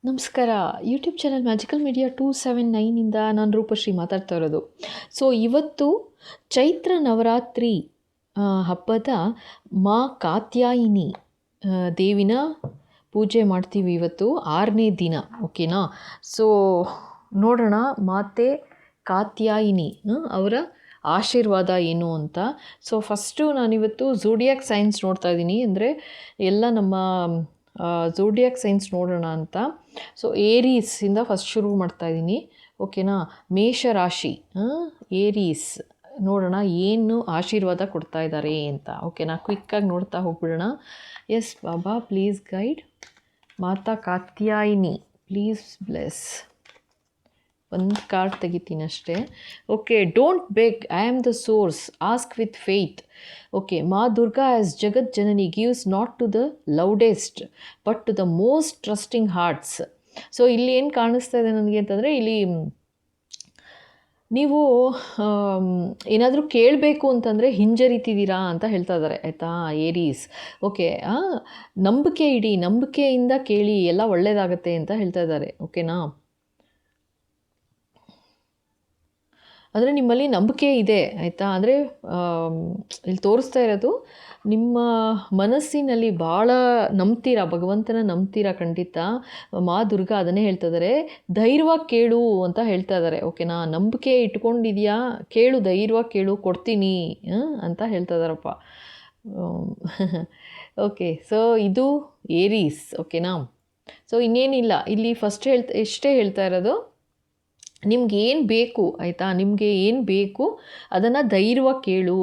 ನಮಸ್ಕಾರ. YouTube channel magical media 279ಇಂದ ನಾನು ರೂಪಶ್ರೀ ಮಾತಾಡ್ತಾ ಇರೋದು. ಸೊ ಇವತ್ತು ಚೈತ್ರ ನವರಾತ್ರಿ ಹಬ್ಬದ ಮಾ ಕಾತ್ಯಾಯಿನಿ ದೇವಿನ ಪೂಜೆ ಮಾಡ್ತೀವಿ. ಇವತ್ತು 6ನೇ ದಿನ, ಓಕೆನಾ. ಸೊ ನೋಡೋಣ ಮಾತೆ ಕಾತ್ಯಾಯಿನಿ ಅವರ ಆಶೀರ್ವಾದ ಏನು ಅಂತ. ಸೊ ಫಸ್ಟು ನಾನಿವತ್ತು ಝೋಡಿಯಾಕ್ ಸೈನ್ಸ್ ನೋಡ್ತಾ ಇದ್ದೀನಿ, ಅಂದರೆ ಎಲ್ಲ ನಮ್ಮ ಝೋಡಿಯಾಕ್ ಸೈನ್ಸ್ ನೋಡೋಣ ಅಂತ. ಸೊ ಏರೀಸಿಂದ ಫಸ್ಟ್ ಶುರು ಮಾಡ್ತಾ ಇದ್ದೀನಿ, ಓಕೆನಾ. ಮೇಷರಾಶಿ, ಏರೀಸ್ ನೋಡೋಣ ಏನು ಆಶೀರ್ವಾದ ಕೊಡ್ತಾ ಇದ್ದಾರೆ ಅಂತ, ಓಕೆನಾ. ಕ್ವಿಕ್ಕಾಗಿ ನೋಡ್ತಾ ಹೋಗ್ಬಿಡೋಣ. Yes Baba, please guide. Mata Katyayini, please bless. ಒಂದು ಕಾರ್ಡ್ ತೆಗಿತೀನಿ ಅಷ್ಟೇ. Okay, don't beg, I am the source, ask with faith. Okay, Ma Durga as Jagat Janani gives not to the loudest but to the most trusting hearts. So ಇಲ್ಲಿ ಏನು ಕಾಣಿಸ್ತಾ ಇದೆ ನನಗೆ ಅಂತಂದರೆ, ಇಲ್ಲಿ ನೀವು ಏನಾದರೂ ಕೇಳಬೇಕು ಅಂತಂದರೆ ಹಿಂಜರಿತಿದ್ದೀರಾ ಅಂತ ಹೇಳ್ತಾ ಇದ್ದಾರೆ, ಆಯಿತಾ ಏರೀಸ್. ಓಕೆ, ನಂಬಿಕೆ ಇಡಿ, ನಂಬಿಕೆಯಿಂದ ಕೇಳಿ, ಎಲ್ಲ ಒಳ್ಳೆಯದಾಗತ್ತೆ ಅಂತ ಹೇಳ್ತಾ ಇದ್ದಾರೆ, ಓಕೆನಾ. ಅಂದರೆ ನಿಮ್ಮಲ್ಲಿ ನಂಬಿಕೆ ಇದೆ, ಆಯಿತಾ. ಅಂದರೆ ಇಲ್ಲಿ ತೋರಿಸ್ತಾ ಇರೋದು ನಿಮ್ಮ ಮನಸ್ಸಿನಲ್ಲಿ ಭಾಳ ನಂಬ್ತೀರಾ, ಭಗವಂತನ ನಂಬ್ತೀರಾ ಖಂಡಿತ. ಮಾ ದುರ್ಗಾ ಅದನ್ನೇ ಹೇಳ್ತಾ ಇದ್ದಾರೆ, ಧೈರ್ಯವಾಗಿ ಕೇಳು ಅಂತ ಹೇಳ್ತಾ ಇದ್ದಾರೆ, ಓಕೆನಾ. ನಂಬಿಕೆ ಇಟ್ಕೊಂಡಿದೆಯಾ, ಕೇಳು, ಧೈರ್ಯವಾಗಿ ಕೇಳು, ಕೊಡ್ತೀನಿ ಅಂತ ಹೇಳ್ತಾ ಇದ್ದಾರಪ್ಪ. ಓಕೆ, ಸೊ ಇದು ಏರೀಸ್, ಓಕೆನಾ. ಸೊ ಇನ್ನೇನಿಲ್ಲ, ಇಲ್ಲಿ ಫಸ್ಟ್ ಇಷ್ಟೇ ಹೇಳ್ತಾ ಇರೋದು, ನಿಮ್ಗೆ ಏನು ಬೇಕು, ಆಯಿತಾ, ನಿಮಗೆ ಏನು ಬೇಕು ಅದನ್ನು ಧೈರ್ಯವಾಗಿ ಕೇಳು,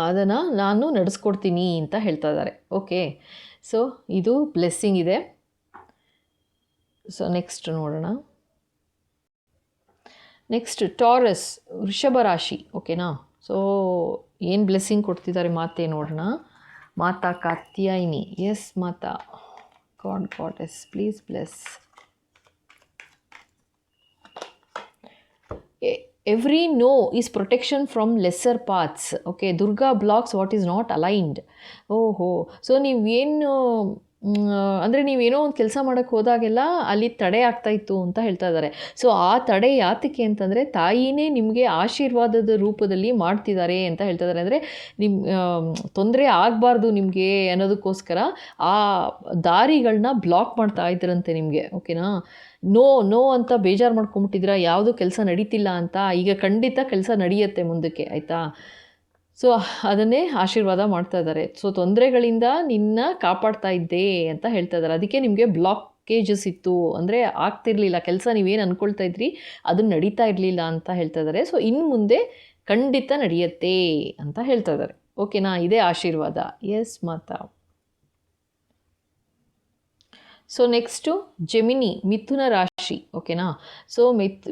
ಅದನ್ನು ನಾನು ನಡೆಸ್ಕೊಡ್ತೀನಿ ಅಂತ ಹೇಳ್ತಾ ಇದ್ದಾರೆ, ಓಕೆ. ಸೊ ಇದು ಬ್ಲೆಸ್ಸಿಂಗ್ ಇದೆ. ಸೊ ನೆಕ್ಸ್ಟ್ ನೋಡೋಣ. ನೆಕ್ಸ್ಟ್ ಟಾರಸ್, ವೃಷಭ ರಾಶಿ, ಓಕೆನಾ. ಸೊ ಏನು ಬ್ಲೆಸ್ಸಿಂಗ್ ಕೊಡ್ತಿದ್ದಾರೆ ಮಾತೆ ನೋಡೋಣ. Mata Katyayini, yes Mata, goddess, please bless. Every no is protection from lesser paths. Okay, Durga blocks what is not aligned. ಓಹೋ, ಸೊ ನೀವೇನು ಅಂದರೆ ನೀವೇನೋ ಒಂದು ಕೆಲಸ ಮಾಡೋಕ್ಕೆ ಹೋದಾಗೆಲ್ಲ ಅಲ್ಲಿ ತಡೆ ಆಗ್ತಾಯಿತ್ತು ಅಂತ ಹೇಳ್ತಾ ಇದ್ದಾರೆ. ಸೊ ಆ ತಡೆ ಯಾತಕ್ಕೆ ಅಂತಂದರೆ, ತಾಯಿನೇ ನಿಮಗೆ ಆಶೀರ್ವಾದದ ರೂಪದಲ್ಲಿ ಮಾಡ್ತಿದ್ದಾರೆ ಅಂತ ಹೇಳ್ತಾ ಇದ್ದಾರೆ. ಅಂದರೆ ನಿಮ್ಮ ತೊಂದರೆ ಆಗಬಾರ್ದು ನಿಮಗೆ ಅನ್ನೋದಕ್ಕೋಸ್ಕರ ಆ ದಾರಿಗಳನ್ನ ಬ್ಲಾಕ್ ಮಾಡ್ತಾ ಇದ್ರಂತೆ ನಿಮಗೆ, ಓಕೆನಾ. ನೋ ಅಂತ ಬೇಜಾರು ಮಾಡ್ಕೊಂಬಿಟ್ಟಿದ್ದೀರಾ, ಯಾವುದು ಕೆಲಸ ನಡೀತಿಲ್ಲ ಅಂತ. ಈಗ ಖಂಡಿತ ಕೆಲಸ ನಡೆಯುತ್ತೆ ಮುಂದಕ್ಕೆ, ಆಯಿತಾ. ಸೊ ಅದನ್ನೇ ಆಶೀರ್ವಾದ ಮಾಡ್ತಾ ಇದ್ದಾರೆ. ಸೊ ತೊಂದರೆಗಳಿಂದ ನಿನ್ನ ಕಾಪಾಡ್ತಾ ಇದ್ದೆ ಅಂತ ಹೇಳ್ತಾ ಇದ್ದಾರೆ. ಅದಕ್ಕೆ ನಿಮಗೆ ಬ್ಲಾಕೇಜಸ್ ಇತ್ತು, ಅಂದರೆ ಆಗ್ತಿರ್ಲಿಲ್ಲ ಕೆಲಸ, ನೀವೇನು ಅಂದ್ಕೊಳ್ತಾ ಇದ್ರಿ ಅದು ನಡೀತಾ ಇರಲಿಲ್ಲ ಅಂತ ಹೇಳ್ತಾ ಇದ್ದಾರೆ. ಸೊ ಇನ್ನು ಮುಂದೆ ಖಂಡಿತ ನಡೆಯುತ್ತೆ ಅಂತ ಹೇಳ್ತಾ ಇದ್ದಾರೆ, ಓಕೆನಾ. ಇದೇ ಆಶೀರ್ವಾದ, ಎಸ್ ಮಾತಾ. ಸೊ ನೆಕ್ಸ್ಟು ಜೆಮಿನಿ, ಮಿಥುನ ರಾಶಿ, ಓಕೆನಾ. ಸೊ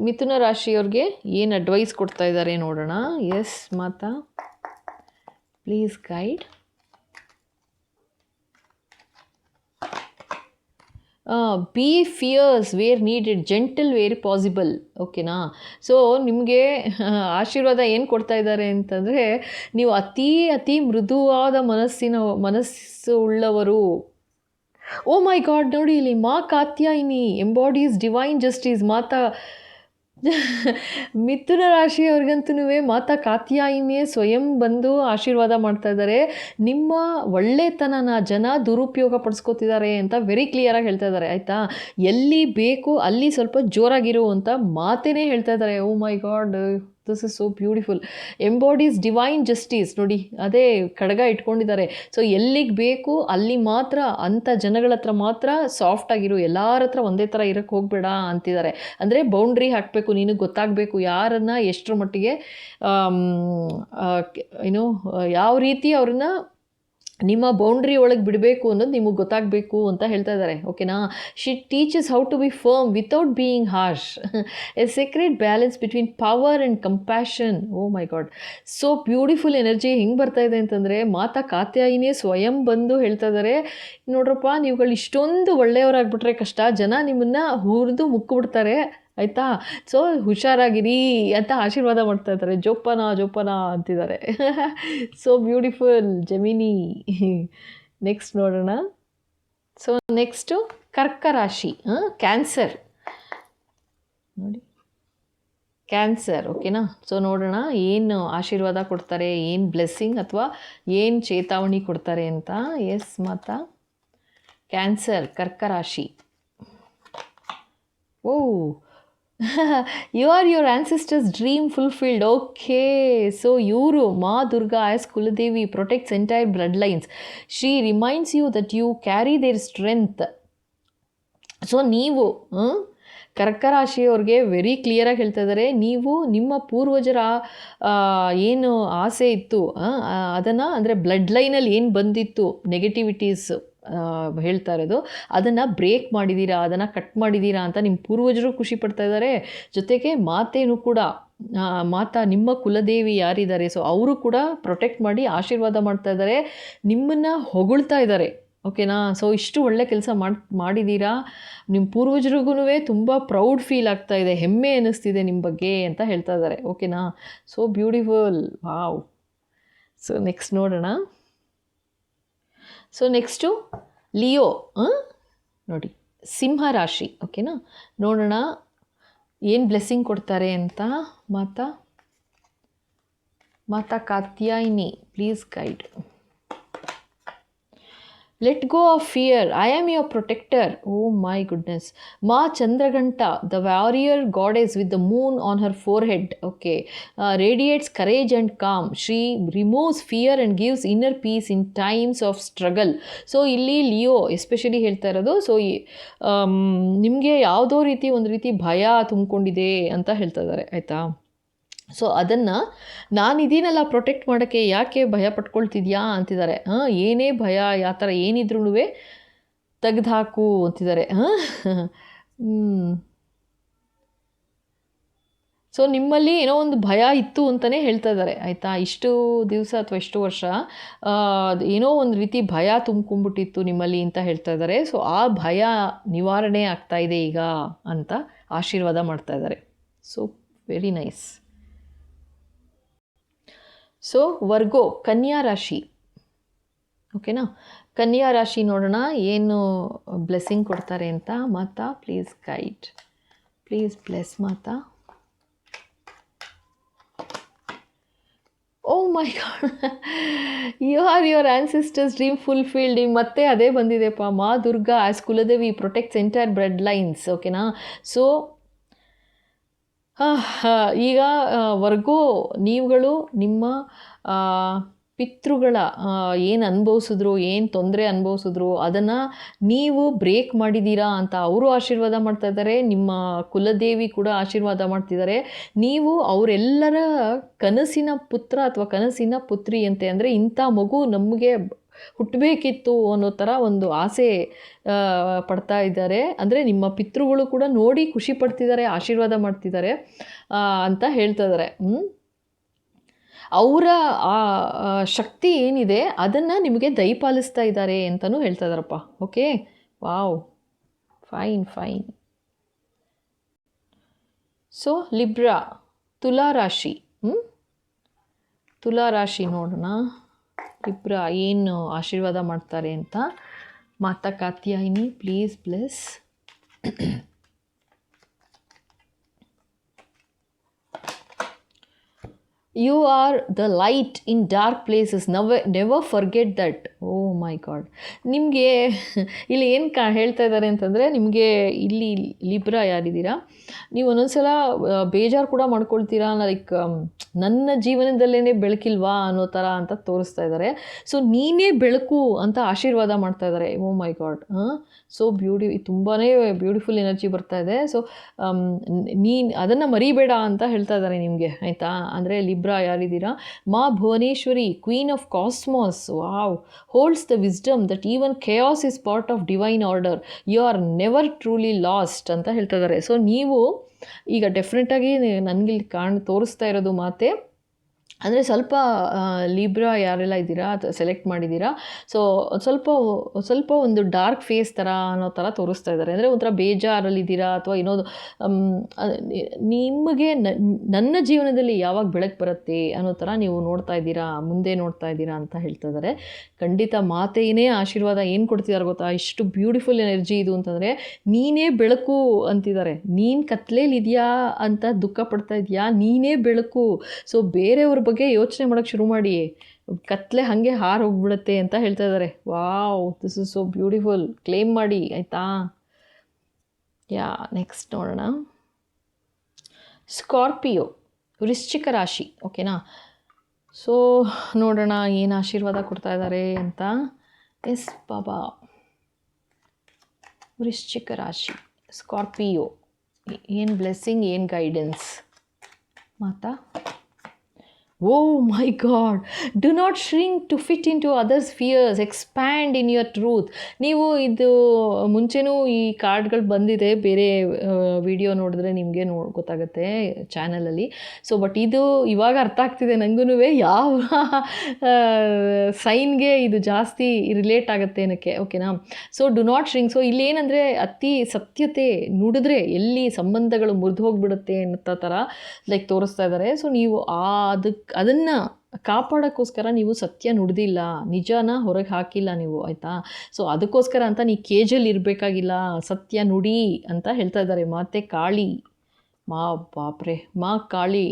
ಮಿಥುನ ರಾಶಿಯವ್ರಿಗೆ ಏನು ಅಡ್ವೈಸ್ ಕೊಡ್ತಾ ಇದ್ದಾರೆ ನೋಡೋಣ. Yes Mata, please guide. Be fierce where needed, gentle where possible, ಓಕೆನಾ. ಸೊ ನಿಮಗೆ ಆಶೀರ್ವಾದ ಏನು ಕೊಡ್ತಾ ಇದ್ದಾರೆ ಅಂತಂದರೆ, ನೀವು ಅತಿ ಮೃದುವಾದ ಮನಸ್ಸು ಉಳ್ಳವರು. ಓ ಮೈ ಗಾಡ್, ನೋಡಿ ಇಲ್ಲಿ ಮಾ ಕಾತ್ಯಾಯಿನಿ ಎಂಬಾಡೀಸ್ ಡಿವೈನ್ ಜಸ್ಟಿಸ್. ಮಾತಾ ಮಿಥುನ ರಾಶಿಯವ್ರಿಗಂತೂ ಮಾತಾ ಕಾತ್ಯಾಯಿನಿಯೇ ಸ್ವಯಂ ಬಂದು ಆಶೀರ್ವಾದ ಮಾಡ್ತಾ ಇದ್ದಾರೆ. ನಿಮ್ಮ ಒಳ್ಳೆತನನ ಜನ ದುರುಪಯೋಗ ಪಡಿಸ್ಕೋತಿದ್ದಾರೆ ಅಂತ ವೆರಿ ಕ್ಲಿಯರಾಗಿ ಹೇಳ್ತಾ ಇದ್ದಾರೆ, ಆಯಿತಾ. ಎಲ್ಲಿ ಬೇಕು ಅಲ್ಲಿ ಸ್ವಲ್ಪ ಜೋರಾಗಿರು ಅಂತ ಮಾತೇನೇ ಹೇಳ್ತಾ ಇದ್ದಾರೆ. Oh my god, this is so beautiful. Embodies divine justice, ನೋಡಿ ಅದೇ ಖಡ್ಗ ಇಟ್ಕೊಂಡಿದ್ದಾರೆ. ಸೊ ಎಲ್ಲಿಗೆ ಬೇಕು ಅಲ್ಲಿ ಮಾತ್ರ, ಅಂಥ ಜನಗಳ ಹತ್ರ ಮಾತ್ರ ಸಾಫ್ಟಾಗಿರು, ಎಲ್ಲರ ಹತ್ರ ಒಂದೇ ಥರ ಇರೋಕ್ಕೆ ಹೋಗಬೇಡ ಅಂತಿದ್ದಾರೆ. ಅಂದರೆ ಬೌಂಡ್ರಿ ಹಾಕಬೇಕು, ನಿನಗೆ ಗೊತ್ತಾಗಬೇಕು ಯಾರನ್ನು ಎಷ್ಟರ ಮಟ್ಟಿಗೆ ಯಾವ ರೀತಿ ಅವ್ರನ್ನ ನಿಮ್ಮ ಬೌಂಡ್ರಿ ಒಳಗೆ ಬಿಡಬೇಕು ಅನ್ನೋದು ನಿಮಗೆ ಗೊತ್ತಾಗಬೇಕು ಅಂತ ಹೇಳ್ತಾ ಇದ್ದಾರೆ, ಓಕೆನಾ. She teaches how to be firm without being harsh, a secret balance between power and compassion. Oh my God, so beautiful energy ಹೆಂಗೆ ಬರ್ತಾ ಇದೆ ಅಂತಂದರೆ, ಮಾತಾ ಕಾತ್ಯಾಯಿನಿಯೇ ಸ್ವಯಂ ಬಂದು ಹೇಳ್ತಾ ಇದ್ದಾರೆ, ನೋಡ್ರಪ್ಪ ನೀವುಗಳು ಇಷ್ಟೊಂದು ಒಳ್ಳೆಯವರಾಗ್ಬಿಟ್ರೆ ಕಷ್ಟ, ಜನ ನಿಮ್ಮನ್ನು ಹುರಿದು ಮುಕ್ಕಿಬಿಡ್ತಾರೆ, ಆಯಿತಾ. ಸೊ ಹುಷಾರಾಗಿರಿ ಅಂತ ಆಶೀರ್ವಾದ ಮಾಡ್ತಾ ಇದ್ದಾರೆ. ಜೋಪಾನ ಅಂತಿದ್ದಾರೆ. So beautiful gemini. ನೆಕ್ಸ್ಟ್ ನೋಡೋಣ. ಸೊ ನೆಕ್ಸ್ಟು ಕರ್ಕ ರಾಶಿ, ಕ್ಯಾನ್ಸರ್ ನೋಡಿ, ಕ್ಯಾನ್ಸರ್. ಓಕೆನಾ? ಸೊ ನೋಡೋಣ ಏನು ಆಶೀರ್ವಾದ ಕೊಡ್ತಾರೆ, ಏನು ಬ್ಲೆಸ್ಸಿಂಗ್ ಅಥವಾ ಏನು ಚೇತಾವಣಿ ಕೊಡ್ತಾರೆ ಅಂತ. ಎಸ್ ಮಾತಾ. ಕ್ಯಾನ್ಸರ್, ಕರ್ಕ ರಾಶಿ. ಓ your ancestors' dream fulfilled. Okay, so ಇವರು ಮಾ ದುರ್ಗಾ ಆಸ್ ಕುಲದೇವಿ protects entire bloodlines. She reminds you that you carry their strength. So ನೀವು ಕರ್ಕ ರಾಶಿಯವ್ರಿಗೆ ವೆರಿ ಕ್ಲಿಯರಾಗಿ ಹೇಳ್ತಾ ಇದ್ದಾರೆ, ನೀವು ನಿಮ್ಮ ಪೂರ್ವಜರ ಏನು ಆಸೆ ಇತ್ತು ಅದನ್ನು, ಅಂದರೆ ಬ್ಲಡ್ ಲೈನಲ್ಲಿ ಏನು ಬಂದಿತ್ತು ನೆಗೆಟಿವಿಟೀಸ್ ಹೇಳ್ತಾ ಇರೋದು, ಅದನ್ನು ಬ್ರೇಕ್ ಮಾಡಿದ್ದೀರಾ, ಅದನ್ನು ಕಟ್ ಮಾಡಿದ್ದೀರಾ ಅಂತ ನಿಮ್ಮ ಪೂರ್ವಜರು ಖುಷಿ ಪಡ್ತಾ ಇದ್ದಾರೆ. ಜೊತೆಗೆ ಮಾತೇನು ಕೂಡ, ಮಾತಾ ನಿಮ್ಮ ಕುಲದೇವಿ ಯಾರಿದ್ದಾರೆ, ಸೊ ಅವರು ಕೂಡ ಪ್ರೊಟೆಕ್ಟ್ ಮಾಡಿ ಆಶೀರ್ವಾದ ಮಾಡ್ತಾ ಇದ್ದಾರೆ, ನಿಮ್ಮನ್ನು ಹೊಗಳ್ತಾ ಇದ್ದಾರೆ. ಓಕೆನಾ? ಸೊ ಇಷ್ಟು ಒಳ್ಳೆ ಕೆಲಸ ಮಾಡಿದ್ದೀರಾ, ನಿಮ್ಮ ಪೂರ್ವಜರಿಗೂ ತುಂಬ ಪ್ರೌಡ್ ಫೀಲ್ ಆಗ್ತಾ ಇದೆ, ಹೆಮ್ಮೆ ಅನ್ನಿಸ್ತಿದೆ ನಿಮ್ಮ ಬಗ್ಗೆ ಅಂತ ಹೇಳ್ತಾ ಇದ್ದಾರೆ. ಓಕೆನಾ? So beautiful. Wow. So next ನೋಡೋಣ. ಸೊ ನೆಕ್ಸ್ಟು ಲಿಯೋ ನೋಡಿ, ಸಿಂಹ ರಾಶಿ. ಓಕೆನಾ? ನೋಡೋಣ ಏನು ಬ್ಲೆಸ್ಸಿಂಗ್ ಕೊಡ್ತಾರೆ ಅಂತ. Mata Katyayini, please guide. Let go of fear. I am your protector. Oh my goodness. Ma Chandraghanta, the warrior goddess with the moon on her forehead, okay, radiates courage and calm. She removes fear and gives inner peace in times of struggle. So ಇಲ್ಲಿ Leo especially ಹೇಳ್ತಾ ಇರೋದು, so ನಿಮಗೆ ಯಾವುದೋ ಒಂದು ರೀತಿ ಭಯ ತುಂಬಿಕೊಂಡಿದೆ ಅಂತ ಹೇಳ್ತಾ ಇದ್ದಾರೆ. ಆಯಿತಾ? ಸೊ ಅದನ್ನು ನಾನಿದ್ದೀನಲ್ಲ ಪ್ರೊಟೆಕ್ಟ್ ಮಾಡೋಕ್ಕೆ, ಯಾಕೆ ಭಯ ಪಟ್ಕೊಳ್ತಿದ್ಯಾ ಅಂತಿದ್ದಾರೆ. ಏನೇ ಭಯ ಯಾವ ಥರ ಏನಿದ್ರೂ ತೆಗೆದುಹಾಕು ಅಂತಿದ್ದಾರೆ. ಸೊ ನಿಮ್ಮಲ್ಲಿ ಏನೋ ಒಂದು ಭಯ ಇತ್ತು ಅಂತಲೇ ಹೇಳ್ತಾ ಇದ್ದಾರೆ. ಆಯಿತಾ? ಇಷ್ಟು ದಿವಸ ಅಥವಾ ಇಷ್ಟು ವರ್ಷ ಏನೋ ಒಂದು ರೀತಿ ಭಯ ತುಂಬ್ಕೊಂಡ್ಬಿಟ್ಟಿತ್ತು ನಿಮ್ಮಲ್ಲಿ ಅಂತ ಹೇಳ್ತಾ ಇದ್ದಾರೆ. ಸೊ ಆ ಭಯ ನಿವಾರಣೆ ಆಗ್ತಾ ಇದೆ ಈಗ ಅಂತ ಆಶೀರ್ವಾದ ಮಾಡ್ತಾ ಇದ್ದಾರೆ. So very nice. ಸೊ ವರ್ಗೋ, ಕನ್ಯಾ ರಾಶಿ. ಓಕೆನಾ? ಕನ್ಯಾ ರಾಶಿ ನೋಡೋಣ ಏನು ಬ್ಲೆಸ್ಸಿಂಗ್ ಕೊಡ್ತಾರೆ ಅಂತ. Mata please guide, please bless Mata. Oh my god, your ancestors dream fulfilled. ಮತ್ತೆ ಅದೇ ಬಂದಿದೆಪ್ಪ, ಮಾ ದುರ್ಗಾ ಆಸ್ ಕುಲದೇವಿ ಪ್ರೊಟೆಕ್ಟ್ಸ್ ಎಂಟೈರ್ ಬ್ಲಡ್ ಲೈನ್ಸ್. ಓಕೆನಾ? ಸೊ ಈಗ ವರ್ಗೋ ನೀವುಗಳು ನಿಮ್ಮ ಪಿತೃಗಳ ಏನು ಅನುಭವಿಸಿದ್ರು, ಏನು ತೊಂದರೆ ಅನುಭವಿಸಿದ್ರು, ಅದನ್ನು ನೀವು ಬ್ರೇಕ್ ಮಾಡಿದ್ದೀರಾ ಅಂತ ಅವರು ಆಶೀರ್ವಾದ ಮಾಡ್ತಾ ಇದ್ದಾರೆ. ನಿಮ್ಮ ಕುಲದೇವಿ ಕೂಡ ಆಶೀರ್ವಾದ ಮಾಡ್ತಿದ್ದಾರೆ. ನೀವು ಅವರೆಲ್ಲರ ಕನಸಿನ ಪುತ್ರ ಅಥವಾ ಕನಸಿನ ಪುತ್ರಿ ಅಂತೆ, ಅಂದರೆ ಇಂಥ ಮಗು ನಮಗೆ ಹುಟ್ಟಬೇಕಿತ್ತು ಅನ್ನೋ ಥರ ಒಂದು ಆಸೆ ಪಡ್ತಾ ಇದ್ದಾರೆ. ಅಂದರೆ ನಿಮ್ಮ ಪಿತೃಗಳು ಕೂಡ ನೋಡಿ ಖುಷಿ ಪಡ್ತಿದ್ದಾರೆ, ಆಶೀರ್ವಾದ ಮಾಡ್ತಿದ್ದಾರೆ ಅಂತ ಹೇಳ್ತಾ ಇದ್ದಾರೆ. ಅವರ ಆ ಶಕ್ತಿ ಏನಿದೆ ಅದನ್ನು ನಿಮಗೆ ದಯಪಾಲಿಸ್ತಾ ಇದ್ದಾರೆ ಅಂತಲೂ ಹೇಳ್ತಾ ಇದ್ದಾರಪ್ಪ. Okay, wow, fine fine. So Libra, ತುಲಾ ರಾಶಿ. ತುಲಾ ರಾಶಿ ನೋಡೋಣ, ಲಿಬ್ರಾ ಏನು ಆಶೀರ್ವಾದ ಮಾಡ್ತಾರೆ ಅಂತ. Mata Katyayini, please bless. You are the light in dark places. Never forget that. Oh my God. ನಿಮಗೆ ಇಲ್ಲಿ ಏನು ಹೇಳ್ತಾ ಇದ್ದಾರೆ ಅಂತಂದರೆ, ನಿಮಗೆ ಇಲ್ಲಿ ಲಿಬ್ರಾ ಯಾರಿದ್ದೀರಾ, ನೀವು ಒಂದೊಂದ್ಸಲ ಬೇಜಾರು ಕೂಡ ಮಾಡ್ಕೊಳ್ತೀರಾ, ಲೈಕ್ ನನ್ನ ಜೀವನದಲ್ಲೇ ಬೆಳಕಿಲ್ವಾ ಅನ್ನೋ ಥರ ಅಂತ ತೋರಿಸ್ತಾ ಇದ್ದಾರೆ. ಸೊ ನೀನೇ ಬೆಳಕು ಅಂತ ಆಶೀರ್ವಾದ ಮಾಡ್ತಾ ಇದ್ದಾರೆ. Oh my god. ಸೊ ತುಂಬಾ ಬ್ಯೂಟಿಫುಲ್ ಎನರ್ಜಿ ಬರ್ತಾ ಇದೆ. ಸೊ ನೀನು ಅದನ್ನು ಮರಿಬೇಡ ಅಂತ ಹೇಳ್ತಾ ಇದ್ದಾರೆ ನಿಮಗೆ. ಆಯಿತಾ? ಅಂದರೆ ಲಿಬ್ರಾ ಯಾರಿದ್ದೀರಾ, ಮಾ Bhuvaneshwari, queen of cosmos, wow, holds the wisdom that even chaos is part of divine order. You are never truly lost ಅಂತ ಹೇಳ್ತಾ ಇದ್ದಾರೆ. ಸೊ ನೀವು ಈಗ ಡೆಫಿನೆಟಾಗಿ ನನಗಿಲ್ಲಿ ತೋರಿಸ್ತಾ ಇರೋದು ಮಾತೆ, ಅಂದರೆ ಸ್ವಲ್ಪ ಲಿಬ್ರಾ ಯಾರೆಲ್ಲ ಇದ್ದೀರಾ ಅಥವಾ ಸೆಲೆಕ್ಟ್ ಮಾಡಿದ್ದೀರಾ, ಸೊ ಸ್ವಲ್ಪ ಒಂದು ಡಾರ್ಕ್ ಫೇಸ್ ಥರ ಅನ್ನೋ ಥರ ತೋರಿಸ್ತಾ ಇದ್ದಾರೆ. ಅಂದರೆ ಒಂಥರ ಬೇಜಾರಲ್ಲಿದ್ದೀರಾ ಅಥವಾ ಏನೋ ನಿಮಗೆ ನನ್ನ ಜೀವನದಲ್ಲಿ ಯಾವಾಗ ಬೆಳಕು ಬರುತ್ತೆ ಅನ್ನೋ ಥರ ನೀವು ನೋಡ್ತಾ ಇದ್ದೀರಾ, ಮುಂದೆ ನೋಡ್ತಾ ಇದ್ದೀರಾ ಅಂತ ಹೇಳ್ತಾ ಇದ್ದಾರೆ. ಖಂಡಿತ ಮಾತೇನೇ ಆಶೀರ್ವಾದ ಏನು ಕೊಡ್ತಿದ್ದಾರೆ ಗೊತ್ತಾ, ಇಷ್ಟು ಬ್ಯೂಟಿಫುಲ್ ಎನರ್ಜಿ ಇದು ಅಂತಂದರೆ ನೀನೇ ಬೆಳಕು ಅಂತಿದ್ದಾರೆ. ನೀನು ಕತ್ಲೇಲಿದೆಯಾ ಅಂತ ದುಃಖ ಪಡ್ತಾ ಇದೆಯಾ, ನೀನೇ ಬೆಳಕು. ಸೊ ಬೇರೆಯವ್ರ ಬಗ್ಗೆ ಯೋಚನೆ ಮಾಡೋಕ್ಕೆ ಶುರು ಮಾಡಿ, ಕತ್ಲೆ ಹಾಗೆ ಹಾರು ಹೋಗ್ಬಿಡುತ್ತೆ ಅಂತ ಹೇಳ್ತಾ ಇದ್ದಾರೆ. Wow, this is so beautiful. Claim ಮಾಡಿ ಆಯಿತಾ. ನೆಕ್ಸ್ಟ್ ನೋಡೋಣ. ಸ್ಕಾರ್ಪಿಯೋ, ವೃಶ್ಚಿಕ ರಾಶಿ. ಓಕೆನಾ. ಸೊ ನೋಡೋಣ ಏನು ಆಶೀರ್ವಾದ ಕೊಡ್ತಾ ಇದ್ದಾರೆ ಅಂತ. ಎಸ್ ಬಾಬಾ. ವೃಶ್ಚಿಕ ರಾಶಿ, ಸ್ಕಾರ್ಪಿಯೋ, ಏನು ಬ್ಲೆಸ್ಸಿಂಗ್, ಏನು guidance Mata. Oh my God, do not shrink to fit into others' fears, expand in your truth. ನೀವು ಇದು ಮುಂಚೆನೂ ಈ ಕಾರ್ಡ್ಗಳು ಬಂದಿದೆ, ಬೇರೆ ವಿಡಿಯೋ ನೋಡಿದ್ರೆ ನಿಮಗೆ ಗೊತ್ತಾಗುತ್ತೆ ಚಾನಲಲ್ಲಿ. ಸೊ ಬಟ್ ಇದು ಇವಾಗ ಅರ್ಥ ಆಗ್ತಿದೆ ನನಗೂ ಯಾವ ಸೈನ್ಗೆ ಇದು ಜಾಸ್ತಿ ರಿಲೇಟ್ ಆಗುತ್ತೆ ಏನಕ್ಕೆ. ಓಕೆನಾ. So do not shrink. So ಇಲ್ಲೇನಂದರೆ ಅತಿ ಸತ್ಯತೆ ನುಡಿದ್ರೆ ಎಲ್ಲಿ ಸಂಬಂಧಗಳು ಮುರಿದು ಹೋಗಿಬಿಡುತ್ತೆ ಅನ್ನೋ ಥರ ಲೈಕ್ ತೋರಿಸ್ತಾ ಇದ್ದಾರೆ. ಸೊ ನೀವು ಅದನ್ನು ಕಾಪಾಡೋಕ್ಕೋಸ್ಕರ ನೀವು ಸತ್ಯ ನುಡಿದಿಲ್ಲ, ನಿಜನ ಹೊರಗೆ ಹಾಕಿಲ್ಲ ನೀವು, ಆಯಿತಾ. ಸೊ ಅದಕ್ಕೋಸ್ಕರ ಅಂತ ನೀ ಕೇಜಲ್ಲಿ ಇರಬೇಕಾಗಿಲ್ಲ, ಸತ್ಯ ನುಡಿ ಅಂತ ಹೇಳ್ತಾ ಇದ್ದಾರೆ. ಮಾತೆ ಕಾಳಿ, ಬಾಪ್ರೆ, Ma Kali,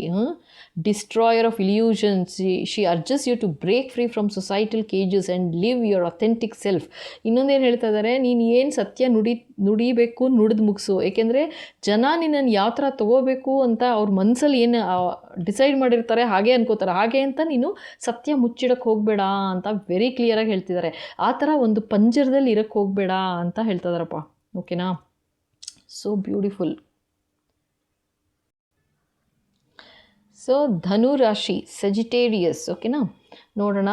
destroyer of illusions. She urges you to break free from societal cages and live your authentic self. ಇನ್ನೊಂದೇನು ಹೇಳ್ತಾ ಇದ್ದಾರೆ, ನೀನು ಏನು ಸತ್ಯ ನುಡಿಬೇಕು, ನುಡಿದು ಮುಗಿಸು. ಏಕೆಂದರೆ ಜನ ನಿನ್ನನ್ನು ಯಾವ ಥರ ತೊಗೋಬೇಕು ಅಂತ ಅವ್ರ ಮನಸ್ಸಲ್ಲಿ ಏನು ಡಿಸೈಡ್ ಮಾಡಿರ್ತಾರೆ ಹಾಗೆ ಅನ್ಕೋತಾರೆ. ಹಾಗೆ ಅಂತ ನೀನು ಸತ್ಯ ಮುಚ್ಚಿಡಕ್ಕೆ ಹೋಗಬೇಡ ಅಂತ ವೆರಿ ಕ್ಲಿಯರಾಗಿ ಹೇಳ್ತಿದ್ದಾರೆ. ಆ ಥರ ಒಂದು ಪಂಜರದಲ್ಲಿ ಇರೋಕ್ಕೆ ಹೋಗಬೇಡ ಅಂತ ಹೇಳ್ತಾ ಇದ್ದಾರಪ್ಪ. ಓಕೆನಾ. So beautiful. ಸೊ ಧನು ರಾಶಿ, ಸಜಿಟೇರಿಯಸ್. ಓಕೆನಾ. ನೋಡೋಣ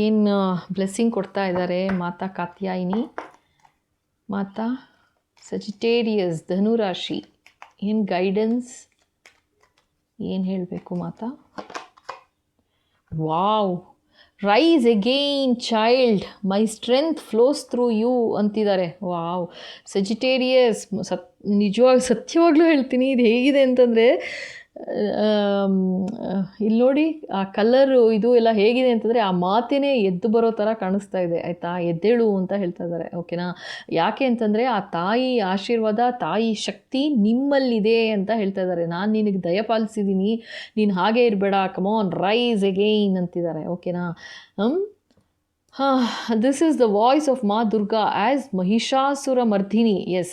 ಏನು ಬ್ಲೆಸ್ಸಿಂಗ್ ಕೊಡ್ತಾ ಇದ್ದಾರೆ ಮಾತಾ ಕಾತ್ಯಾಯಿನಿ. ಮಾತಾ ಸಜಿಟೇರಿಯಸ್, ಧನು ರಾಶಿ, ಏನು ಗೈಡೆನ್ಸ್, ಏನು ಹೇಳಬೇಕು Mata. Wow, rise again child, my strength flows through you ಅಂತಿದ್ದಾರೆ. ವಾವ್, ಸಜಿಟೇರಿಯಸ್, ನಿಜವಾಗಿ ಸತ್ಯವಾಗ್ಲೂ ಹೇಳ್ತೀನಿ, ಇದು ಹೇಗಿದೆ ಅಂತಂದರೆ ಇಲ್ಲಿ ನೋಡಿ ಆ ಕಲರು ಇದು ಎಲ್ಲ ಹೇಗಿದೆ ಅಂತಂದರೆ ಆ ಮಾತೇನೆ ಎದ್ದು ಬರೋ ಥರ ಕಾಣಿಸ್ತಾ ಇದೆ, ಆಯಿತಾ. ಎದ್ದೇಳು ಅಂತ ಹೇಳ್ತಾ ಇದ್ದಾರೆ. ಓಕೆನಾ. ಯಾಕೆ ಅಂತಂದರೆ ಆ ತಾಯಿ ಆಶೀರ್ವಾದ, ತಾಯಿ ಶಕ್ತಿ ನಿಮ್ಮಲ್ಲಿದೆ ಅಂತ ಹೇಳ್ತಾ ಇದ್ದಾರೆ. ನಾನು ನಿನಗೆ ದಯಪಾಲಿಸಿದ್ದೀನಿ, ನೀನು ಹಾಗೆ ಇರಬೇಡ, ಕಮಾನ್ ರೈಸ್ ಅಗೈನ್ ಅಂತಿದ್ದಾರೆ. ಓಕೆನಾ. This is the voice of Ma Durga as Mahishasura Mardhini. Yes,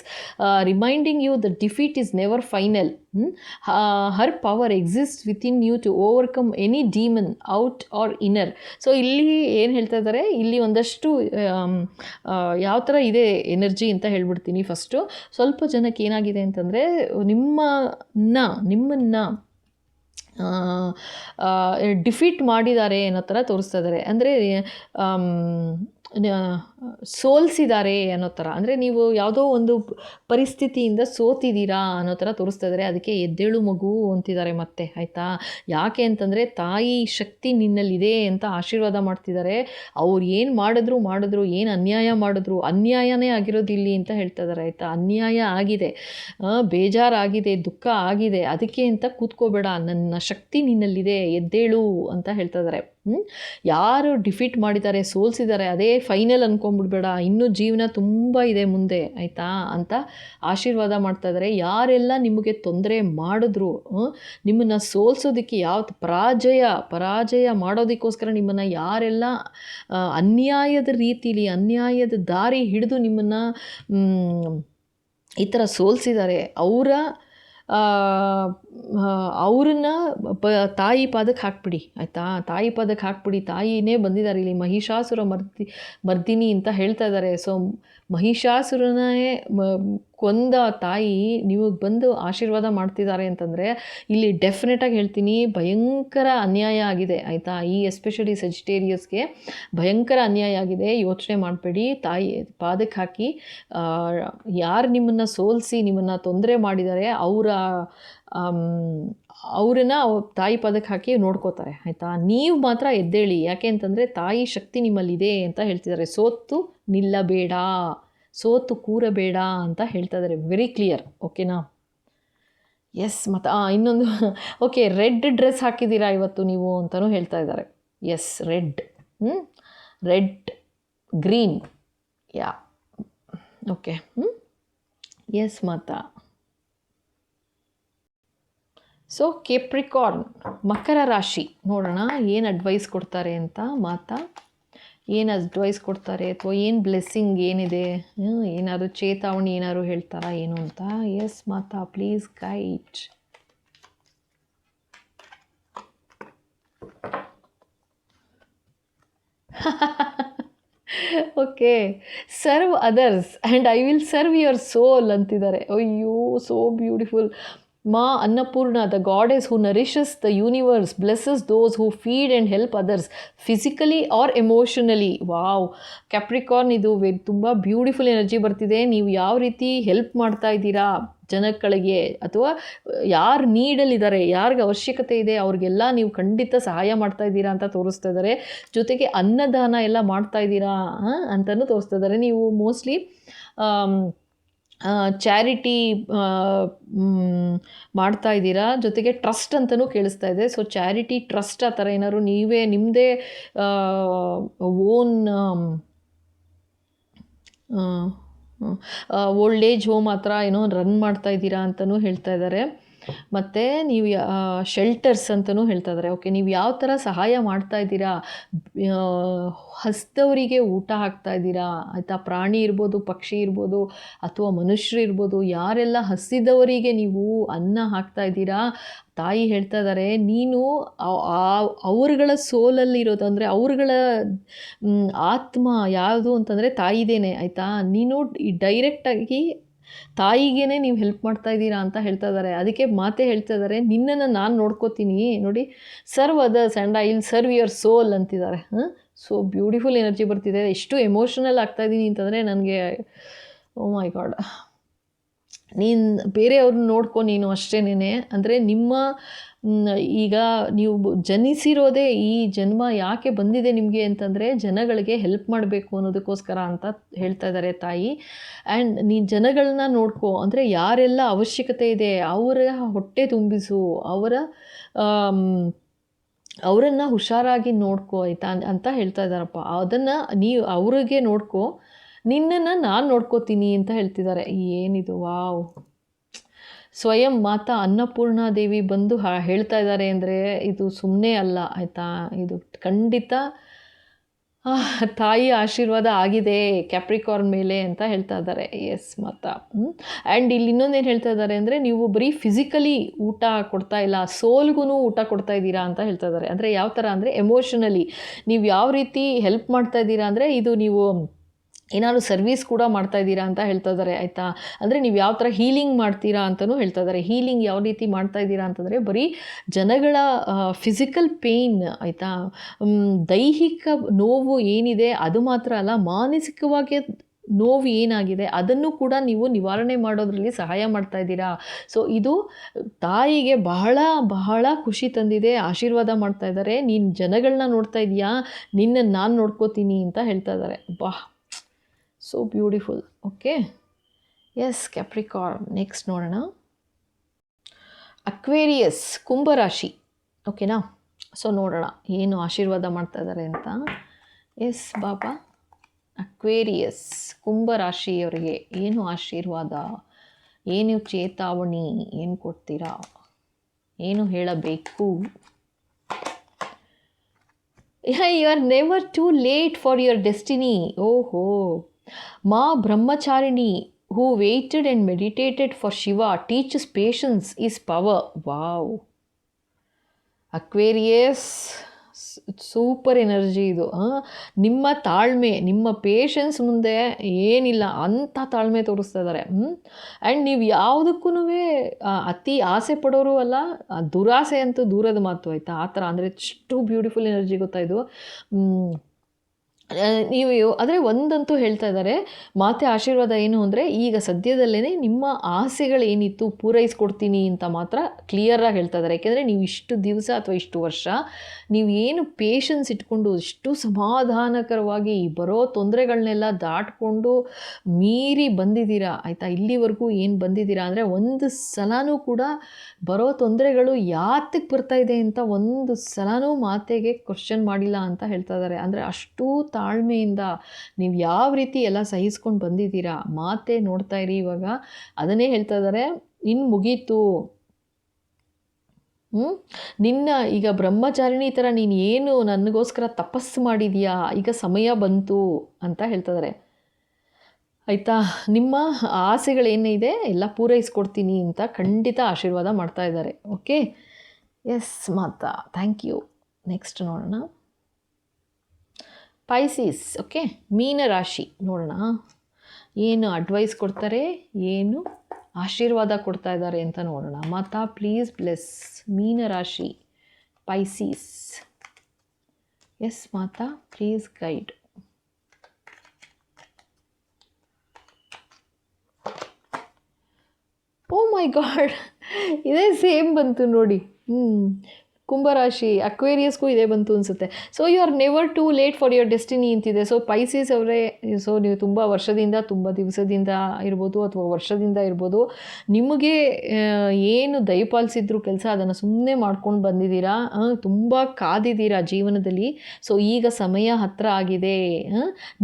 reminding you that defeat is never final. Her power exists within you to overcome any demon, out or inner. So ಇಲ್ಲಿ ಏನು ಹೇಳ್ತಾ ಇದ್ದಾರೆ, ಇಲ್ಲಿ ಒಂದಷ್ಟು ಯಾವ ಥರ ಇದೆ energy ಅಂತ ಹೇಳ್ಬಿಡ್ತೀನಿ. ಫಸ್ಟು ಸ್ವಲ್ಪ ಜನಕ್ಕೆ ಏನಾಗಿದೆ ಅಂತಂದರೆ ನಿಮ್ಮನ್ನು ಡಿಫೀಟ್ ಮಾಡಿದ್ದಾರೆ ಅನ್ನೋ ಥರ ತೋರಿಸ್ತಾ ಇದ್ದಾರೆ. ಅಂದರೆ ಸೋಲಿಸಿದ್ದಾರೆ ಅನ್ನೋ ಥರ, ಅಂದರೆ ನೀವು ಯಾವುದೋ ಒಂದು ಪರಿಸ್ಥಿತಿಯಿಂದ ಸೋತಿದ್ದೀರಾ ಅನ್ನೋ ಥರ ತೋರಿಸ್ತಾ ಇದ್ದಾರೆ. ಅದಕ್ಕೆ ಎದ್ದೇಳು ಮಗು ಅಂತಿದ್ದಾರೆ ಮತ್ತೆ, ಆಯಿತಾ. ಯಾಕೆ ಅಂತಂದರೆ ತಾಯಿ ಶಕ್ತಿ ನಿನ್ನಲ್ಲಿದೆ ಅಂತ ಆಶೀರ್ವಾದ ಮಾಡ್ತಿದ್ದಾರೆ. ಅವ್ರು ಏನು ಮಾಡಿದ್ರು, ಏನು ಅನ್ಯಾಯ ಮಾಡಿದ್ರು, ಅನ್ಯಾಯನೇ ಆಗಿರೋದಿಲ್ಲಿ ಅಂತ ಹೇಳ್ತಾ ಇದ್ದಾರೆ, ಆಯಿತಾ. ಅನ್ಯಾಯ ಆಗಿದೆ, ಬೇಜಾರಾಗಿದೆ, ದುಃಖ ಆಗಿದೆ, ಅದಕ್ಕೆ ಅಂತ ಕೂತ್ಕೋಬೇಡ, ನನ್ನ ಶಕ್ತಿ ನಿನ್ನಲ್ಲಿದೆ, ಎದ್ದೇಳು ಅಂತ ಹೇಳ್ತಾ ಇದ್ದಾರೆ. ಯಾರು ಡಿಫೀಟ್ ಮಾಡಿದ್ದಾರೆ, ಸೋಲಿಸಿದ್ದಾರೆ, ಅದೇ ಫೈನಲ್ ಅಂದ್ಕೊಂಡ್ಬಿಡ್ಬೇಡ, ಇನ್ನೂ ಜೀವನ ತುಂಬ ಇದೆ ಮುಂದೆ, ಆಯಿತಾ ಅಂತ ಆಶೀರ್ವಾದ ಮಾಡ್ತಾ ಇದ್ದಾರೆ. ಯಾರೆಲ್ಲ ನಿಮಗೆ ತೊಂದರೆ ಮಾಡಿದ್ರು, ನಿಮ್ಮನ್ನು ಸೋಲಿಸೋದಕ್ಕೆ ಪರಾಜಯ ಮಾಡೋದಕ್ಕೋಸ್ಕರ ನಿಮ್ಮನ್ನು ಯಾರೆಲ್ಲ ಅನ್ಯಾಯದ ರೀತಿಲಿ, ಅನ್ಯಾಯದ ದಾರಿ ಹಿಡಿದು ನಿಮ್ಮನ್ನು ಈ ಥರ ಸೋಲಿಸಿದ್ದಾರೆ, ಅವ್ರನ್ನ ತಾಯಿ ಪಾದಕ್ಕೆ ಹಾಕ್ಬಿಡಿ, ಆಯಿತಾ. ತಾಯಿ ಪಾದಕ್ಕೆ ಹಾಕ್ಬಿಡಿ. ತಾಯಿನೇ ಬಂದಿದ್ದಾರೆ ಇಲ್ಲಿ, ಮಹಿಷಾಸುರ ಮರ್ದಿನಿ ಅಂತ ಹೇಳ್ತಾ ಇದ್ದಾರೆ. ಸೊ ಮಹಿಷಾಸುರನೇ ಕೊಂದ ತಾಯಿ ನಿಮಗೆ ಬಂದು ಆಶೀರ್ವಾದ ಮಾಡ್ತಿದ್ದಾರೆ ಅಂತಂದರೆ ಇಲ್ಲಿ ಡೆಫಿನೆಟಾಗಿ ಹೇಳ್ತೀನಿ, ಭಯಂಕರ ಅನ್ಯಾಯ ಆಗಿದೆ, ಆಯಿತಾ. ಎಸ್ಪೆಷಲಿ ಸಜಿಟೇರಿಯಸ್ಗೆ ಭಯಂಕರ ಅನ್ಯಾಯ ಆಗಿದೆ. ಯೋಚನೆ ಮಾಡಬೇಡಿ, ತಾಯಿ ಪಾದಕ್ಕೆ ಹಾಕಿ, ಯಾರು ನಿಮ್ಮನ್ನು ಸೋಲಿಸಿ ನಿಮ್ಮನ್ನು ತೊಂದರೆ ಮಾಡಿದ್ದಾರೆ ಅವರನ್ನು ತಾಯಿ ಪದಕ್ಕೆ ಹಾಕಿ ನೋಡ್ಕೋತಾರೆ ಆಯಿತಾ. ನೀವು ಮಾತ್ರ ಎದ್ದೇಳಿ, ಯಾಕೆ ಅಂತಂದರೆ ತಾಯಿ ಶಕ್ತಿ ನಿಮ್ಮಲ್ಲಿದೆ ಅಂತ ಹೇಳ್ತಿದ್ದಾರೆ. ಸೋತು ನಿಲ್ಲಬೇಡ, ಸೋತು ಕೂರಬೇಡ ಅಂತ ಹೇಳ್ತಾ ಇದ್ದಾರೆ. Very clear. ಓಕೆನಾ. ಎಸ್. ಮತ್ತು ಇನ್ನೊಂದು ಓಕೆ, ರೆಡ್ ಡ್ರೆಸ್ ಹಾಕಿದ್ದೀರಾ ಇವತ್ತು ನೀವು ಅಂತಲೂ ಹೇಳ್ತಾ ಇದ್ದಾರೆ. ಎಸ್, ರೆಡ್, ರೆಡ್, ಗ್ರೀನ್, ಯಾ, ಓಕೆ. ಎಸ್ ಮಾತಾ. ಸೊ ಕೇಪ್ರಿಕಾರ್ನ್, ಮಕರ ರಾಶಿ, ನೋಡೋಣ ಏನು ಅಡ್ವೈಸ್ ಕೊಡ್ತಾರೆ ಅಂತ. ಮಾತಾ ಏನು ಅಡ್ವೈಸ್ ಕೊಡ್ತಾರೆ, ಅಥವಾ ಏನು ಬ್ಲೆಸ್ಸಿಂಗ್ ಏನಿದೆ, ಏನಾದ್ರು ಚೇತಾವಣಿ ಏನಾದ್ರು ಹೇಳ್ತಾರಾ ಏನು ಅಂತ. Yes Mata, please guide. Okay, serve others and I will serve your soul ಅಂತಿದ್ದಾರೆ. ಅಯ್ಯೋ, so beautiful. Ma Annapurna, the goddess who nourishes the universe, blesses those who feed and help others physically or emotionally. Wow, Capricorn, ಇದು ತುಂಬ beautiful energy ಬರ್ತಿದೆ. ನೀವು ಯಾವ ರೀತಿ help ಮಾಡ್ತಾ ಇದ್ದೀರಾ ಜನಗಳಿಗೆ, ಅಥವಾ ಯಾರು ನೀಡಲಿದ್ದಾರೆ, ಯಾರಿಗೆ ಅವಶ್ಯಕತೆ ಇದೆ ಅವ್ರಿಗೆಲ್ಲ ನೀವು ಖಂಡಿತ ಸಹಾಯ ಮಾಡ್ತಾ ಇದ್ದೀರಾ ಅಂತ ತೋರಿಸ್ತಾ ಇದ್ದಾರೆ. ಜೊತೆಗೆ ಅನ್ನದಾನ ಎಲ್ಲ ಮಾಡ್ತಾ ಇದ್ದೀರಾ ಅಂತಲೂ ತೋರಿಸ್ತಾ ಇದ್ದಾರೆ. ನೀವು ಮೋಸ್ಟ್ಲಿ ಚಾರಿಟಿ ಮಾಡ್ತಾ ಇದ್ದೀರಾ, ಜೊತೆಗೆ ಟ್ರಸ್ಟ್ ಅಂತಲೂ ಕೇಳಿಸ್ತಾ ಇದೆ. ಸೊ ಚಾರಿಟಿ, ಟ್ರಸ್ಟ್ ಆ ಥರ ಏನಾದ್ರು ನೀವೇ ನಿಮ್ಮದೇ ಓನ್ ಓಲ್ಡ್ ಏಜ್ ಹೋಮ್ ಆ ಥರ ಏನೋ ರನ್ ಮಾಡ್ತಾ ಇದ್ದೀರಾ ಅಂತಲೂ ಹೇಳ್ತಾ ಇದ್ದಾರೆ. ಮತ್ತು ನೀವು ಶೆಲ್ಟರ್ಸ್ ಅಂತಲೂ ಹೇಳ್ತಾ ಇದ್ದಾರೆ. ಓಕೆ, ನೀವು ಯಾವ ಥರ ಸಹಾಯ ಮಾಡ್ತಾ ಇದ್ದೀರಾ, ಹಸಿದವರಿಗೆ ಊಟ ಹಾಕ್ತಾ ಇದ್ದೀರಾ ಆಯಿತಾ. ಪ್ರಾಣಿ ಇರ್ಬೋದು, ಪಕ್ಷಿ ಇರ್ಬೋದು, ಅಥವಾ ಮನುಷ್ಯರು ಇರ್ಬೋದು, ಯಾರೆಲ್ಲ ಹಸಿದವರಿಗೆ ನೀವು ಅನ್ನ ಹಾಕ್ತಾ ಇದ್ದೀರಾ, ತಾಯಿ ಹೇಳ್ತಾ ಇದ್ದಾರೆ ನೀನು ಅವ್ರಗಳ ಸೋಲಲ್ಲಿರೋದು, ಅಂದರೆ ಅವ್ರಗಳ ಆತ್ಮ ಯಾವುದು ಅಂತಂದರೆ ತಾಯಿದೇನೆ ಆಯಿತಾ. ನೀನು ಡೈರೆಕ್ಟಾಗಿ ತಾಯಿಗೇ ನೀವು ಹೆಲ್ಪ್ ಮಾಡ್ತಾ ಇದ್ದೀರಾ ಅಂತ ಹೇಳ್ತಾ ಇದ್ದಾರೆ. ಅದಕ್ಕೆ ಮಾತೆ ಹೇಳ್ತಾ ಇದ್ದಾರೆ, ನಿನ್ನನ್ನು ನಾನು ನೋಡ್ಕೋತೀನಿ ನೋಡಿ, serve others and I will serve your soul ಅಂತಿದ್ದಾರೆ. ಸೊ ಬ್ಯೂಟಿಫುಲ್ ಎನರ್ಜಿ ಬರ್ತಿದೆ. ಎಷ್ಟು ಎಮೋಷನಲ್ ಆಗ್ತಾಯಿದ್ದೀನಿ ಅಂತಂದರೆ ನನಗೆ, ಓ ಮೈ ಗಾಡ್. ನೀನು ಬೇರೆಯವ್ರನ್ನ ನೋಡ್ಕೊ ನೀನು ಅಷ್ಟೇನೇ. ಅಂದರೆ ನಿಮ್ಮ ಈಗ ನೀವು ಜನಿಸಿರೋದೇ, ಈ ಜನ್ಮ ಯಾಕೆ ಬಂದಿದೆ ನಿಮಗೆ ಅಂತಂದರೆ ಜನಗಳಿಗೆ ಹೆಲ್ಪ್ ಮಾಡಬೇಕು ಅನ್ನೋದಕ್ಕೋಸ್ಕರ ಅಂತ ಹೇಳ್ತಾ ಇದ್ದಾರೆ ತಾಯಿ. ಆ್ಯಂಡ್ ನೀನು ಜನಗಳನ್ನ ನೋಡ್ಕೊ, ಅಂದರೆ ಯಾರೆಲ್ಲ ಅವಶ್ಯಕತೆ ಇದೆ ಅವರ ಹೊಟ್ಟೆ ತುಂಬಿಸು, ಅವರನ್ನು ಹುಷಾರಾಗಿ ನೋಡ್ಕೊ ಆಯಿತಾ ಅಂತ ಹೇಳ್ತಾ ಇದ್ದಾರಪ್ಪ. ಅದನ್ನು ನೀವು ಅವ್ರಿಗೆ ನೋಡ್ಕೊ, ನಿನ್ನನ್ನು ನಾನು ನೋಡ್ಕೋತೀನಿ ಅಂತ ಹೇಳ್ತಿದ್ದಾರೆ. ಏನಿದು, ವಾವ್. ಸ್ವಯಂ ಮಾತಾ ಅನ್ನಪೂರ್ಣ ದೇವಿ ಬಂದು ಹೇಳ್ತಾ ಇದ್ದಾರೆ ಅಂದರೆ ಇದು ಸುಮ್ಮನೆ ಅಲ್ಲ ಆಯಿತಾ. ಇದು ಖಂಡಿತ ತಾಯಿ ಆಶೀರ್ವಾದ ಆಗಿದೆ ಕ್ಯಾಪ್ರಿಕಾರ್ನ್ ಮೇಲೆ ಅಂತ ಹೇಳ್ತಾ ಇದ್ದಾರೆ. S Mata. ಆ್ಯಂಡ್ ಇಲ್ಲಿ ಇನ್ನೊಂದೇನು ಹೇಳ್ತಾ ಇದ್ದಾರೆ ಅಂದರೆ, ನೀವು ಬರೀ ಫಿಸಿಕಲಿ ಊಟ ಕೊಡ್ತಾ ಇಲ್ಲ, ಸೋಲ್ಗೂ ಊಟ ಕೊಡ್ತಾ ಇದ್ದೀರಾ ಅಂತ ಹೇಳ್ತಾ ಇದ್ದಾರೆ. ಅಂದರೆ ಯಾವ ಥರ ಅಂದರೆ ಎಮೋಷನಲಿ ನೀವು ಯಾವ ರೀತಿ ಹೆಲ್ಪ್ ಮಾಡ್ತಾ ಇದ್ದೀರಾ ಅಂದರೆ, ಇದು ನೀವು ಏನಾದ್ರು ಸರ್ವಿಸ್ ಕೂಡ ಮಾಡ್ತಾ ಇದ್ದೀರಾ ಅಂತ ಹೇಳ್ತಾ ಇದ್ದಾರೆ ಆಯಿತಾ. ಅಂದರೆ ನೀವು ಯಾವ ಥರ ಹೀಲಿಂಗ್ ಮಾಡ್ತೀರಾ ಅಂತಲೂ ಹೇಳ್ತಾ ಇದ್ದಾರೆ. ಹೀಲಿಂಗ್ ಯಾವ ರೀತಿ ಮಾಡ್ತಾ ಇದ್ದೀರಾ ಅಂತಂದರೆ, ಬರೀ ಜನಗಳ ಫಿಸಿಕಲ್ ಪೇಯ್ನ್ ಆಯಿತಾ, ದೈಹಿಕ ನೋವು ಏನಿದೆ ಅದು ಮಾತ್ರ ಅಲ್ಲ, ಮಾನಸಿಕವಾಗಿ ನೋವು ಏನಾಗಿದೆ ಅದನ್ನು ಕೂಡ ನೀವು ನಿವಾರಣೆ ಮಾಡೋದ್ರಲ್ಲಿ ಸಹಾಯ ಮಾಡ್ತಾ ಇದ್ದೀರಾ. ಸೊ ಇದು ತಾಯಿಗೆ ಬಹಳ ಬಹಳ ಖುಷಿ ತಂದಿದೆ, ಆಶೀರ್ವಾದ ಮಾಡ್ತಾ ಇದ್ದಾರೆ. ನೀನು ಜನಗಳನ್ನ ನೋಡ್ತಾ ಇದೀಯಾ, ನಿನ್ನನ್ನು ನಾನು ನೋಡ್ಕೋತೀನಿ ಅಂತ ಹೇಳ್ತಾ ಇದ್ದಾರೆ. ವಾಹ್, so beautiful. Okay, yes Capricorn. Next ನೋಡೋಣ, ಅಕ್ವೇರಿಯಸ್, ಕುಂಭರಾಶಿ. ಓಕೆನಾ. ಸೊ ನೋಡೋಣ ಏನು ಆಶೀರ್ವಾದ ಮಾಡ್ತಾ ಇದ್ದಾರೆ ಅಂತ. ಎಸ್ ಬಾಬಾ, ಅಕ್ವೇರಿಯಸ್ ಕುಂಭರಾಶಿಯವರಿಗೆ ಏನು ಆಶೀರ್ವಾದ, ಏನು ಚೇತಾವಣಿ, ಏನು ಕೊಡ್ತೀರಾ, ಏನು ಹೇಳಬೇಕು. You are never too late for your destiny. ಓಹೋ. Ma Brahmacharini who waited and meditated for Shiva teaches patience is power. Wow. Aquarius, super energy ಇದು. ನಿಮ್ಮ ತಾಳ್ಮೆ, ನಿಮ್ಮ ಪೇಷನ್ಸ್ ಮುಂದೆ ಏನಿಲ್ಲ ಅಂಥ ತಾಳ್ಮೆ ತೋರಿಸ್ತಾ ಇದ್ದಾರೆ. ಆ್ಯಂಡ್ ನೀವು ಯಾವುದಕ್ಕೂ ಅತಿ ಆಸೆ ಪಡೋರು ಅಲ್ಲ, ದುರಾಸೆ ಅಂತೂ ದೂರದ ಮಾತು ಆಯಿತಾ. ಆ ಥರ ಅಂದರೆ ಎಷ್ಟು ಬ್ಯೂಟಿಫುಲ್ ಎನರ್ಜಿ ಗೊತ್ತಾ ಇದು. ನೀವು ಆದರೆ ಒಂದಂತೂ ಹೇಳ್ತಾ ಇದ್ದಾರೆ, ಮಾತೆ ಆಶೀರ್ವಾದ ಏನು ಅಂದರೆ, ಈಗ ಸದ್ಯದಲ್ಲೇ ನಿಮ್ಮ ಆಸೆಗಳೇನಿತ್ತು ಪೂರೈಸ್ಕೊಡ್ತೀನಿ ಅಂತ ಮಾತ್ರ ಕ್ಲಿಯರಾಗಿ ಹೇಳ್ತಾ ಇದ್ದಾರೆ. ಯಾಕೆಂದರೆ ನೀವು ಇಷ್ಟು ದಿವಸ ಅಥವಾ ಇಷ್ಟು ವರ್ಷ ನೀವು ಏನು ಪೇಷನ್ಸ್ ಇಟ್ಕೊಂಡು ಇಷ್ಟು ಸಮಾಧಾನಕರವಾಗಿ ಬರೋ ತೊಂದರೆಗಳನ್ನೆಲ್ಲ ದಾಟ್ಕೊಂಡು ಮೀರಿ ಬಂದಿದ್ದೀರಾ ಆಯಿತಾ. ಇಲ್ಲಿವರೆಗೂ ಏನು ಬಂದಿದ್ದೀರಾ ಅಂದರೆ, ಒಂದು ಸಲನೂ ಕೂಡ ಬರೋ ತೊಂದರೆಗಳು ಯಾತಕ್ಕೆ ಬರ್ತಾ ಇದೆ ಅಂತ ಒಂದು ಸಲನೂ ಮಾತೆಗೆ ಕ್ವಶನ್ ಮಾಡಿಲ್ಲ ಅಂತ ಹೇಳ್ತಾ ಇದ್ದಾರೆ. ಅಂದರೆ ಅಷ್ಟು ತಾಳ್ಮೆಯಿಂದ ನೀವು ಯಾವ ರೀತಿ ಎಲ್ಲ ಸಹಿಸ್ಕೊಂಡು ಬಂದಿದ್ದೀರಾ. ಮಾತೆ ನೋಡ್ತಾ ಇರಿ ಇವಾಗ, ಅದನ್ನೇ ಹೇಳ್ತಾ ಇದ್ದಾರೆ, ಇನ್ನು ಮುಗೀತು. ನಿನ್ನ ಈಗ ಬ್ರಹ್ಮಚಾರಿಣಿ ಥರ ನೀನು ಏನು ನನಗೋಸ್ಕರ ತಪಸ್ಸು ಮಾಡಿದೀಯಾ, ಈಗ ಸಮಯ ಬಂತು ಅಂತ ಹೇಳ್ತಾ ಇದ್ದಾರೆ ಆಯಿತಾ. ನಿಮ್ಮ ಆಸೆಗಳೇನಿದೆ ಎಲ್ಲ ಪೂರೈಸ್ಕೊಡ್ತೀನಿ ಅಂತ ಖಂಡಿತ ಆಶೀರ್ವಾದ ಮಾಡ್ತಾ ಇದ್ದಾರೆ. Okay, yes Mata, thank you. Next ನೋಡೋಣ, ಪೈಸಿಸ್. ಓಕೆ, ಮೀನರಾಶಿ ನೋಡೋಣ ಏನು ಅಡ್ವೈಸ್ ಕೊಡ್ತಾರೆ, ಏನು ಆಶೀರ್ವಾದ ಕೊಡ್ತಾ ಇದ್ದಾರೆ ಅಂತ ನೋಡೋಣ. ಮಾತಾ ಪ್ಲೀಸ್ ಬ್ಲೆಸ್ ಮೀನರಾಶಿ, Pisces. Yes Mata, please guide. Oh my god, ಇದೇ ಸೇಮ್ ಬಂತು ನೋಡಿ. ಕುಂಭರಾಶಿ, ಅಕ್ವೇರಿಯಸ್ಗೂ ಇದೇ ಬಂತು ಅನಿಸುತ್ತೆ. So you are never too late for your destiny ಅಂತಿದೆ. ಸೊ ಪೈಸಿಸ್ ಅವರೇ, ಸೊ ನೀವು ತುಂಬ ವರ್ಷದಿಂದ, ತುಂಬ ದಿವಸದಿಂದ ಇರ್ಬೋದು ಅಥವಾ ವರ್ಷದಿಂದ ಇರ್ಬೋದು, ನಿಮಗೆ ಏನು ದಯಪಾಲಿಸಿದ್ರು ಕೆಲಸ ಅದನ್ನು ಸುಮ್ಮನೆ ಮಾಡ್ಕೊಂಡು ಬಂದಿದ್ದೀರಾ, ತುಂಬ ಕಾದಿದ್ದೀರಾ ಜೀವನದಲ್ಲಿ. ಸೊ ಈಗ ಸಮಯ ಹತ್ತಿರ ಆಗಿದೆ,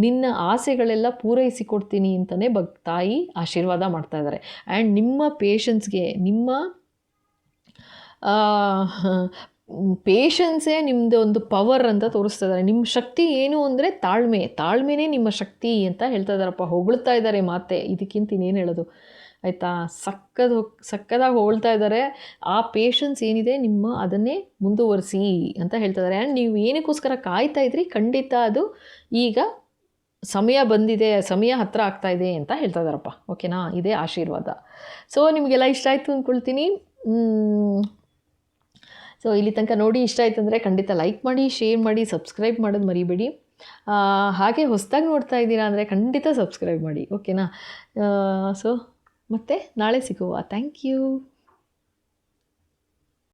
ನಿನ್ನ ಆಸೆಗಳೆಲ್ಲ ಪೂರೈಸಿಕೊಡ್ತೀನಿ ಅಂತಲೇ ತಾಯಿ ಆಶೀರ್ವಾದ ಮಾಡ್ತಾ ಇದ್ದಾರೆ. ಆ್ಯಂಡ್ ನಿಮ್ಮ ಪೇಷನ್ಸ್ಗೆ, ನಿಮ್ಮ ಪೇಷನ್ಸೇ ನಿಮ್ಮದು ಒಂದು ಪವರ್ ಅಂತ ತೋರಿಸ್ತಾ ಇದ್ದಾರೆ. ನಿಮ್ಮ ಶಕ್ತಿ ಏನು ಅಂದರೆ ತಾಳ್ಮೆನೇ ನಿಮ್ಮ ಶಕ್ತಿ ಅಂತ ಹೇಳ್ತಾ ಇದ್ದಾರಪ್ಪ. ಹೊಗಳ್ತಾ ಇದ್ದಾರೆ ಮಾತೆ, ಇದಕ್ಕಿಂತ ಇನ್ನೇನು ಹೇಳೋದು ಆಯಿತಾ. ಸಕ್ಕದಾಗಿ ಹೊಗಳ್ತಾ ಇದ್ದಾರೆ. ಆ ಪೇಷನ್ಸ್ ಏನಿದೆ ನಿಮ್ಮ, ಅದನ್ನೇ ಮುಂದುವರಿಸಿ ಅಂತ ಹೇಳ್ತಾ ಇದ್ದಾರೆ. ಆ್ಯಂಡ್ ನೀವು ಏನಕ್ಕೋಸ್ಕರ ಕಾಯ್ತಾ ಇದ್ರಿ, ಖಂಡಿತ ಅದು ಈಗ ಸಮಯ ಬಂದಿದೆ, ಸಮಯ ಹತ್ತಿರ ಆಗ್ತಾ ಇದೆ ಅಂತ ಹೇಳ್ತಾ ಇದ್ದಾರಪ್ಪ. ಓಕೆನಾ, ಇದೇ ಆಶೀರ್ವಾದ. ಸೊ ನಿಮಗೆಲ್ಲ ಇಷ್ಟ ಆಯಿತು ಅಂದ್ಕೊಳ್ತೀನಿ. ಸೊ ಇಲ್ಲಿ ತನಕ ನೋಡಿ ಇಷ್ಟ ಆಯ್ತು ಅಂದರೆ ಖಂಡಿತ ಲೈಕ್ ಮಾಡಿ, ಶೇರ್ ಮಾಡಿ, ಸಬ್ಸ್ಕ್ರೈಬ್ ಮಾಡೋದು ಮರಿಬೇಡಿ. ಹಾಗೆ ಹೊಸದಾಗಿ ನೋಡ್ತಾ ಇದ್ದೀರಾ ಅಂದರೆ ಖಂಡಿತ ಸಬ್ಸ್ಕ್ರೈಬ್ ಮಾಡಿ. ಓಕೆನಾ. ಸೊ ಮತ್ತೆ ನಾಳೆ ಸಿಗುವ. Thank you.